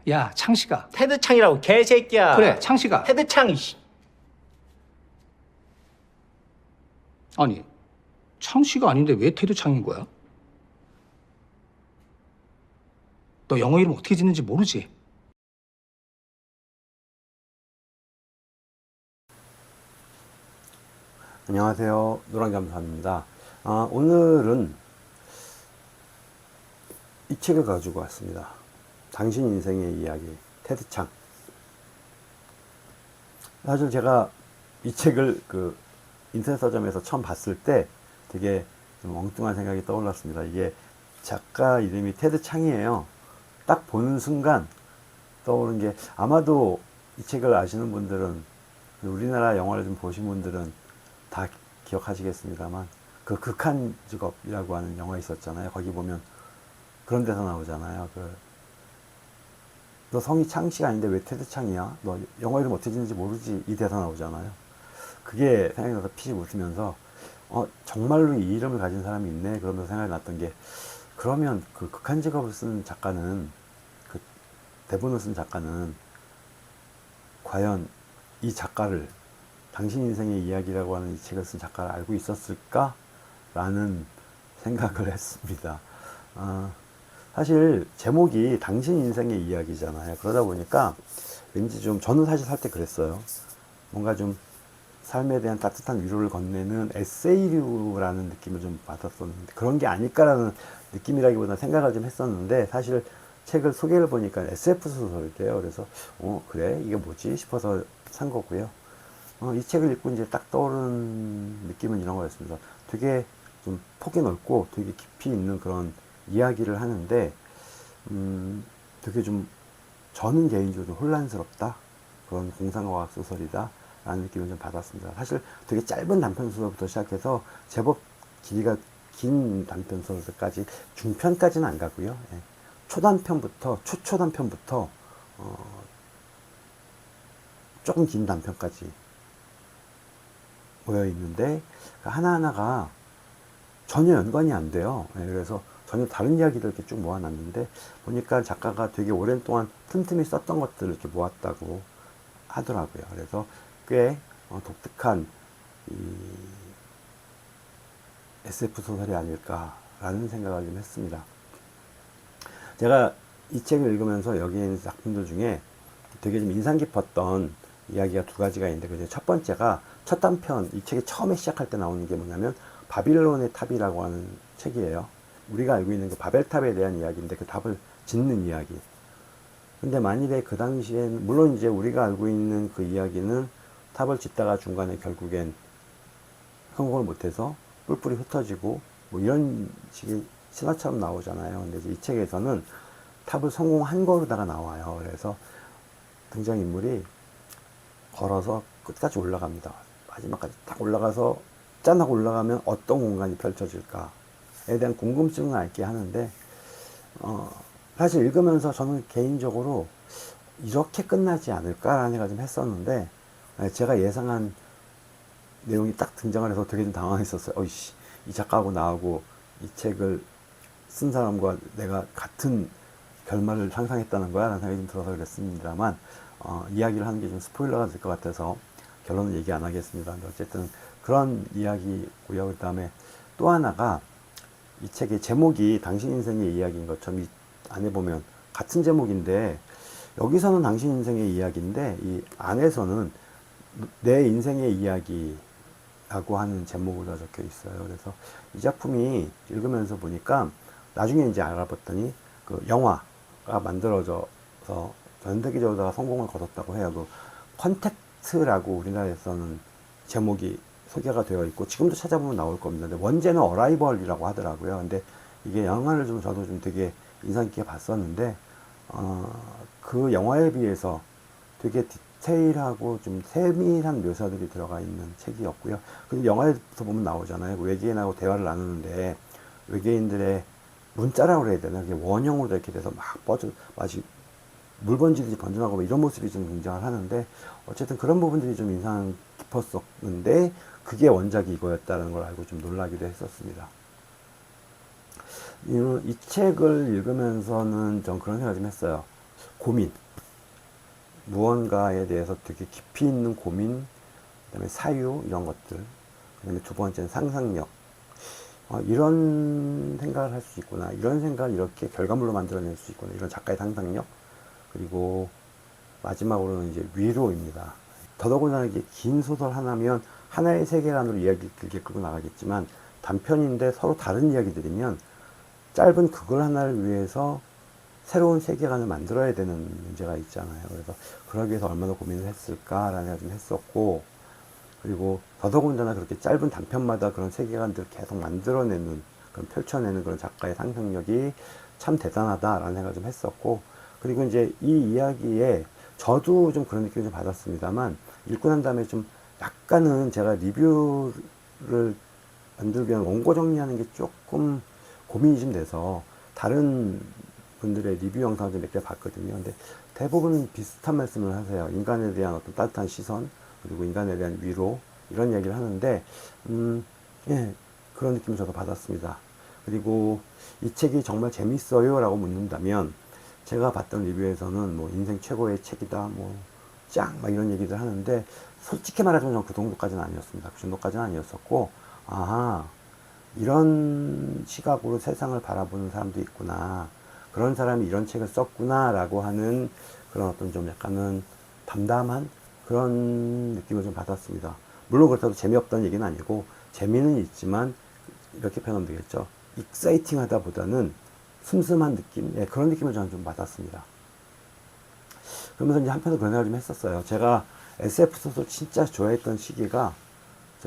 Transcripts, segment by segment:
야, 창식아. 테드창이라고 개새끼야. 그래, 창식아. 테드창 이씨. 아니, 창씨가 아닌데 왜 테드창인 거야? 너 영어 이름 어떻게 짓는지 모르지? 안녕하세요. 노랑잠수함입니다. 오늘은 이 책을 가지고 왔습니다. 당신 인생의 이야기, 테드창. 사실 제가 이 책을 인터넷 서점에서 처음 봤을 때 되게 좀 엉뚱한 생각이 떠올랐습니다. 이게 작가 이름이 테드창이에요. 딱 보는 순간 떠오른 게, 아마도 이 책을 아시는 분들은, 우리나라 영화를 좀 보신 분들은 다 기억하시겠습니다만, 그 극한 직업이라고 하는 영화 있었잖아요. 거기 보면 그런 데서 나오잖아요. 너 성이 창씨가 아닌데 왜 테드창이야? 너 영어 이름 어떻게 짓는지 모르지? 이 대사 나오잖아요. 그게 생각이 나서 피식 웃으면서 정말로 이 이름을 가진 사람이 있네, 그러면서 생각이 났던 게, 그러면 그 극한 직업을 쓴 작가는, 그 대본을 쓴 작가는 과연 이 작가를, 당신 인생의 이야기라고 하는 이 책을 쓴 작가를 알고 있었을까? 라는 생각을 했습니다. 사실 제목이 당신 인생의 이야기잖아요. 그러다 보니까 왠지 좀, 저는 사실 살 때 그랬어요. 뭔가 좀 삶에 대한 따뜻한 위로를 건네는 에세이류라는 느낌을 좀 받았었는데, 그런 게 아닐까라는 느낌이라기보다 생각을 좀 했었는데, 사실 책을 소개를 보니까 SF 소설이래요. 그래서 그래, 이게 뭐지 싶어서 산 거고요. 이 책을 읽고 이제 딱 떠오르는 느낌은 이런 거였습니다. 되게 좀 폭이 넓고 되게 깊이 있는 그런 이야기를 하는데, 되게 좀, 저는 개인적으로 좀 혼란스럽다, 그런 공상과학 소설이다 라는 느낌을 좀 받았습니다. 사실 되게 짧은 단편 소설부터 시작해서 제법 길이가 긴 단편 소설까지, 중편까지는 안 가고요. 예. 초단편부터, 초초단편부터 조금 긴 단편까지 모여 있는데, 하나하나가 전혀 연관이 안 돼요. 예, 그래서 전혀 다른 이야기를 이렇게 쭉 모아놨는데, 보니까 작가가 되게 오랜 동안 틈틈이 썼던 것들을 이렇게 모았다고 하더라고요. 그래서 꽤 독특한 이 SF 소설이 아닐까라는 생각을 좀 했습니다. 제가 이 책을 읽으면서 여기에 있는 작품들 중에 되게 좀 인상 깊었던 이야기가 두 가지가 있는데, 그 중에 첫 번째가, 첫 단편, 이 책이 처음에 시작할 때 나오는 게 뭐냐면 바빌론의 탑이라고 하는 책이에요. 우리가 알고 있는 그 바벨탑에 대한 이야기인데, 그 탑을 짓는 이야기. 근데 만일에 그 당시엔, 물론 이제 우리가 알고 있는 그 이야기는 탑을 짓다가 중간에 결국엔 성공을 못해서 뿔뿔이 흩어지고 뭐 이런 식의 신화처럼 나오잖아요. 근데 이제 이 책에서는 탑을 성공한 거로다가 나와요. 그래서 등장인물이 걸어서 끝까지 올라갑니다. 마지막까지 딱 올라가서 짠 하고 올라가면 어떤 공간이 펼쳐질까에 대한 궁금증을 알게 하는데, 사실 읽으면서 저는 개인적으로 이렇게 끝나지 않을까라는 생각을 좀 했었는데, 제가 예상한 내용이 딱 등장을 해서 되게 좀 당황했었어요. 어이씨, 이 작가하고 나하고 이 책을 쓴 사람과 내가 같은 결말을 상상했다는 거야 라는 생각이 좀 들어서 그랬습니다만, 이야기를 하는 게 좀 스포일러가 될 것 같아서 결론은 얘기 안 하겠습니다. 근데 어쨌든 그런 이야기고요. 그 다음에 또 하나가, 이 책의 제목이 당신 인생의 이야기인 것처럼 이 안에 보면 같은 제목인데, 여기서는 당신 인생의 이야기인데 이 안에서는 내 인생의 이야기라고 하는 제목으로 적혀 있어요. 그래서 이 작품이 읽으면서 보니까, 나중에 이제 알아봤더니 그 영화가 만들어져서 전 세계적으로 성공을 거뒀다고 해요. 그 컨택트라고 우리나라에서는 제목이 소개가 되어 있고, 지금도 찾아보면 나올 겁니다. 근데 원제는 어라이벌이라고 하더라고요. 근데 이게 영화를 좀 저도 좀 되게 인상 깊게 봤었는데, 그 영화에 비해서 되게 디테일하고 좀 세밀한 묘사들이 들어가 있는 책이었고요. 근데 영화에서 보면 나오잖아요. 외계인하고 대화를 나누는데 외계인들의 문자라고 그래야 되나? 이렇게 원형으로 이렇게 돼서 막 마치 물 번지듯이 번져나가고 이런 모습이 좀 등장을 하는데, 어쨌든 그런 부분들이 좀 인상 깊었었는데, 그게 원작이 이거였다는 걸 알고 좀 놀라기도 했었습니다. 이 책을 읽으면서는 전 그런 생각 좀 했어요. 고민, 무언가에 대해서 되게 깊이 있는 고민, 그다음에 사유 이런 것들, 그다음에 두 번째는 상상력. 이런 생각을 할 수 있구나. 이런 생각을 이렇게 결과물로 만들어낼 수 있구나. 이런 작가의 상상력. 그리고 마지막으로는 이제 위로입니다. 더더군다나 이게 긴 소설 하나면 하나의 세계관으로 이야기를 길게 끌고 나가겠지만 단편인데 서로 다른 이야기들이면 짧은 그걸 하나를 위해서 새로운 세계관을 만들어야 되는 문제가 있잖아요. 그래서 그러기 위해서 얼마나 고민을 했을까라는 생각을 좀 했었고, 그리고 더더군다나 그렇게 짧은 단편마다 그런 세계관들을 계속 만들어내는, 그런 펼쳐내는 그런 작가의 상상력이 참 대단하다라는 생각을 좀 했었고, 그리고 이제 이 이야기에 저도 좀 그런 느낌을 좀 받았습니다만, 읽고 난 다음에 좀 약간은 제가 리뷰를 만들기 위한 원고 정리하는 게 조금 고민이 좀 돼서 다른 분들의 리뷰 영상을 좀 몇 개 봤거든요. 근데 대부분 비슷한 말씀을 하세요. 인간에 대한 어떤 따뜻한 시선, 그리고 인간에 대한 위로, 이런 이야기를 하는데, 예, 그런 느낌을 저도 받았습니다. 그리고 이 책이 정말 재밌어요? 라고 묻는다면, 제가 봤던 리뷰에서는 뭐 인생 최고의 책이다, 뭐, 막 이런 얘기들 하는데, 솔직히 말하자면 저는 그 정도까지는 아니었습니다. 그 정도까지는 아니었었고, 아하, 이런 시각으로 세상을 바라보는 사람도 있구나. 그런 사람이 이런 책을 썼구나. 라고 하는 그런 어떤 좀 약간은 담담한 그런 느낌을 좀 받았습니다. 물론 그렇다고 재미없다는 얘기는 아니고, 재미는 있지만, 이렇게 표현하면 되겠죠. 익사이팅 하다 보다는 슴슴한 느낌? 예, 그런 느낌을 저는 좀 받았습니다. 그러면서 이제 한편으로 그런 생각을 좀 했었어요. 제가 SF 소설 진짜 좋아했던 시기가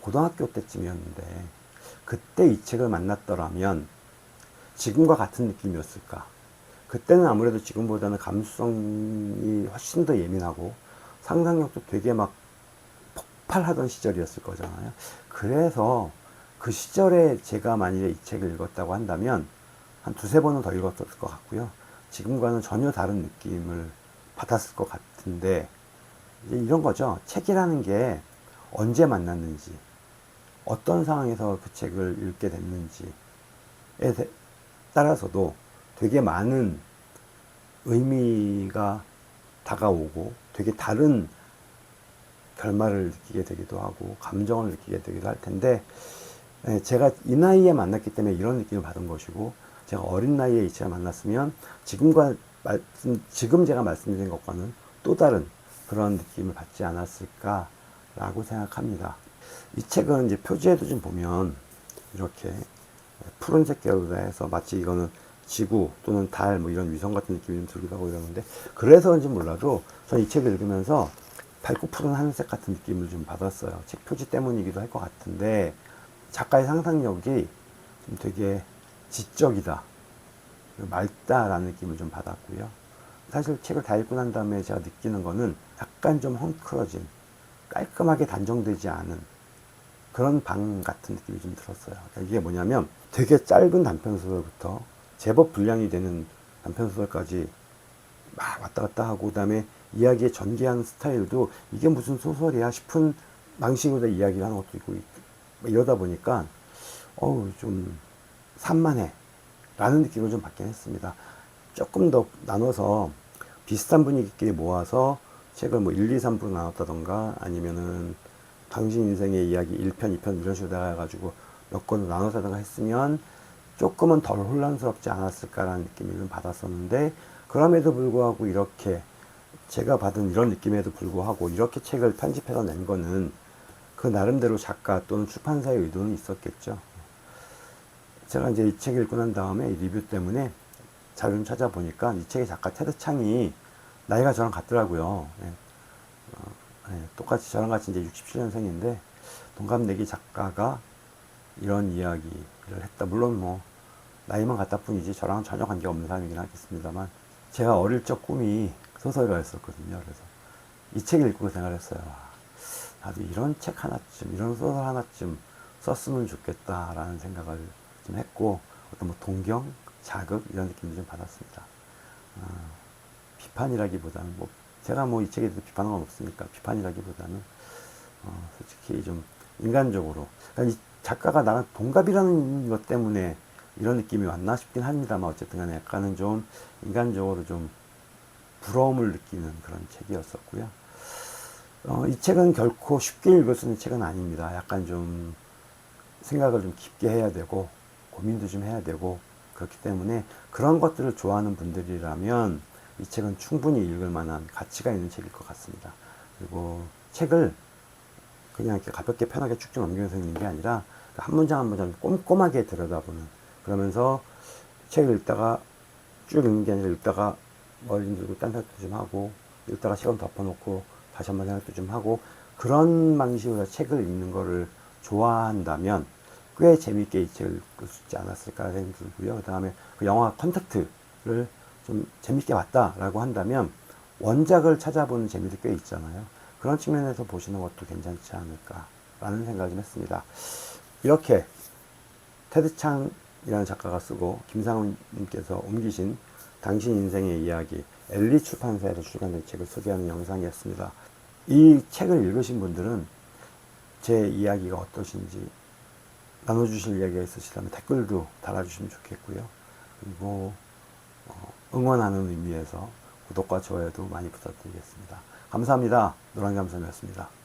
고등학교 때쯤이었는데, 그때 이 책을 만났더라면 지금과 같은 느낌이었을까? 그때는 아무래도 지금보다는 감수성이 훨씬 더 예민하고 상상력도 되게 막 폭발하던 시절이었을 거잖아요. 그래서 그 시절에 제가 만일에 이 책을 읽었다고 한다면 한 두세 번은 더 읽었을 것 같고요. 지금과는 전혀 다른 느낌을 받았을 것 같은데, 이제 이런 거죠. 책이라는 게 언제 만났는지, 어떤 상황에서 그 책을 읽게 됐는지에 따라서도 되게 많은 의미가 다가오고 되게 다른 결말을 느끼게 되기도 하고 감정을 느끼게 되기도 할 텐데, 제가 이 나이에 만났기 때문에 이런 느낌을 받은 것이고, 제가 어린 나이에 이 책을 만났으면 지금 제가 말씀드린 것과는 또 다른 그런 느낌을 받지 않았을까라고 생각합니다. 이 책은 이제 표지에도 좀 보면 이렇게 푸른색 계열로 해서 마치 이거는 지구 또는 달 뭐 이런 위성 같은 느낌이 좀 들기도 하고 이러는데, 그래서 그런지 몰라도 저는 이 책을 읽으면서 밝고 푸른 하늘색 같은 느낌을 좀 받았어요. 책 표지 때문이기도 할 것 같은데, 작가의 상상력이 좀 되게 지적이다, 맑다라는 느낌을 좀 받았고요. 사실 책을 다 읽고 난 다음에 제가 느끼는 거는 약간 좀 헝클어진, 깔끔하게 단정되지 않은 그런 방 같은 느낌이 좀 들었어요. 그러니까 이게 뭐냐면 되게 짧은 단편소설부터 제법 분량이 되는 단편소설까지 막 왔다 갔다 하고, 그 다음에 이야기에 전개하는 스타일도 이게 무슨 소설이야 싶은 방식으로 이야기를 하는 것도 있고, 이러다 보니까 좀 산만해 라는 느낌을 좀 받긴 했습니다. 조금 더 나눠서 비슷한 분위기끼리 모아서 책을 뭐 1, 2, 3부로 나눴다던가, 아니면은 당신 인생의 이야기 1편, 2편 이런 식으로 해가지고 몇 권으로 나눠서 하다가 했으면 조금은 덜 혼란스럽지 않았을까라는 느낌을 좀 받았었는데, 그럼에도 불구하고 이렇게 제가 받은 이런 느낌에도 불구하고 이렇게 책을 편집해서 낸 거는 그 나름대로 작가 또는 출판사의 의도는 있었겠죠. 제가 이제 이 책 읽고 난 다음에 이 리뷰 때문에 자료 좀 찾아보니까 이 책의 작가 테드 창이 나이가 저랑 같더라고요. 똑같이 저랑 같이 이제 67년생인데 동갑내기 작가가 이런 이야기를 했다. 물론 뭐 나이만 같다 뿐이지 저랑은 전혀 관계가 없는 사람이긴 하겠습니다만, 제가 어릴 적 꿈이 소설가였었거든요. 그래서 이 책을 읽고 생각했어요. 나도 이런 책 하나쯤, 이런 소설 하나쯤 썼으면 좋겠다라는 생각을 좀 했고, 어떤 뭐 동경, 자극 이런 느낌을 좀 받았습니다. 비판이라기보다는 뭐 제가 뭐 이 책에 대해서 비판한 건 없으니까 비판이라기보다는 솔직히 좀 인간적으로, 그러니까 이 작가가 나랑 동갑이라는 것 때문에 이런 느낌이 왔나 싶긴 합니다만, 어쨌든 간에 약간은 좀 인간적으로 좀 부러움을 느끼는 그런 책이었었고요. 이 책은 결코 쉽게 읽을 수 있는 책은 아닙니다. 약간 좀 생각을 좀 깊게 해야 되고 고민도 좀 해야 되고 그렇기 때문에 그런 것들을 좋아하는 분들이라면 이 책은 충분히 읽을 만한 가치가 있는 책일 것 같습니다. 그리고 책을 그냥 이렇게 가볍게 편하게 쭉쭉 넘기면서 읽는 게 아니라 한 문장 한 문장 꼼꼼하게 들여다보는, 그러면서 책을 읽다가 쭉 읽는 게 아니라 읽다가 머리 좀 들고 딴 생각도 좀 하고 읽다가 시간 덮어놓고 다시 한번 생각도 좀 하고 그런 방식으로 책을 읽는 거를 좋아한다면 꽤 재밌게 이 책을 읽을 수 있지 않았을까 생각이 들고요. 그 다음에 그 영화 컨택트를 좀 재밌게 봤다라고 한다면 원작을 찾아보는 재미도 꽤 있잖아요. 그런 측면에서 보시는 것도 괜찮지 않을까라는 생각을 좀 했습니다. 이렇게 테드 창이라는 작가가 쓰고 김상훈 님께서 옮기신 당신 인생의 이야기, 엘리 출판사에서 출간된 책을 소개하는 영상이었습니다. 이 책을 읽으신 분들은 제 이야기가 어떠신지 나눠주실 이야기가 있으시다면 댓글도 달아주시면 좋겠고요. 그리고 응원하는 의미에서 구독과 좋아요도 많이 부탁드리겠습니다. 감사합니다. 노랑감삼이었습니다.